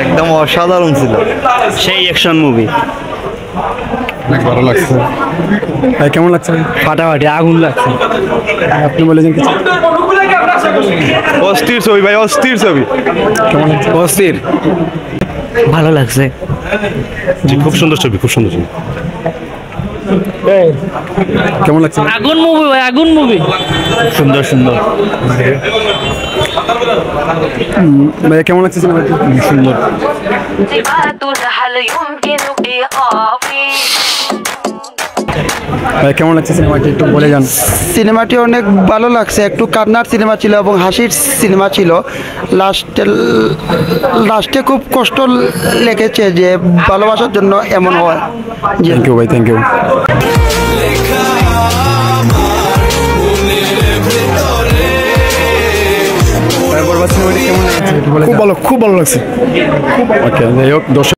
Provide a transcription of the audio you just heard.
একদম অসাধারণ ছিল, সেই অ্যাকশন মুভি। অনেক ভালো লাগছে। ভাই কেমন লাগছে? ফাটাফাটি আগুন লাগছে। আপনি বলেছেন কিছু? অস্থির ছবি ভাই, অস্থির ছবি। কেমন লাগছে? অস্থির, ভালো লাগছে। জি, খুব সুন্দর ছবি, খুব সুন্দর ছবি। কেমন লাগছে? আগুন মুভি ভাই, আগুন মুভি। সুন্দর সুন্দর। ভাই কেমন লাগছে সিনেমাটি? সুন্দর। ভাই কেমন লাগছে সিনেমাটি একটু বলে যান। সিনেমাটি অনেক ভালো লাগছে, একটু কান্নার সিনেমা ছিল এবং হাসির সিনেমা ছিল। লাস্টে খুব কষ্ট লেগেছে যে ভালোবাসার জন্য এমন হয়। থ্যাংক ইউ ভাই, থ্যাংক ইউ। সিনেমাটি কেমন লাগছে? খুব ভালো, খুব ভালো লাগছে। ওকে, যাই হোক দর্শক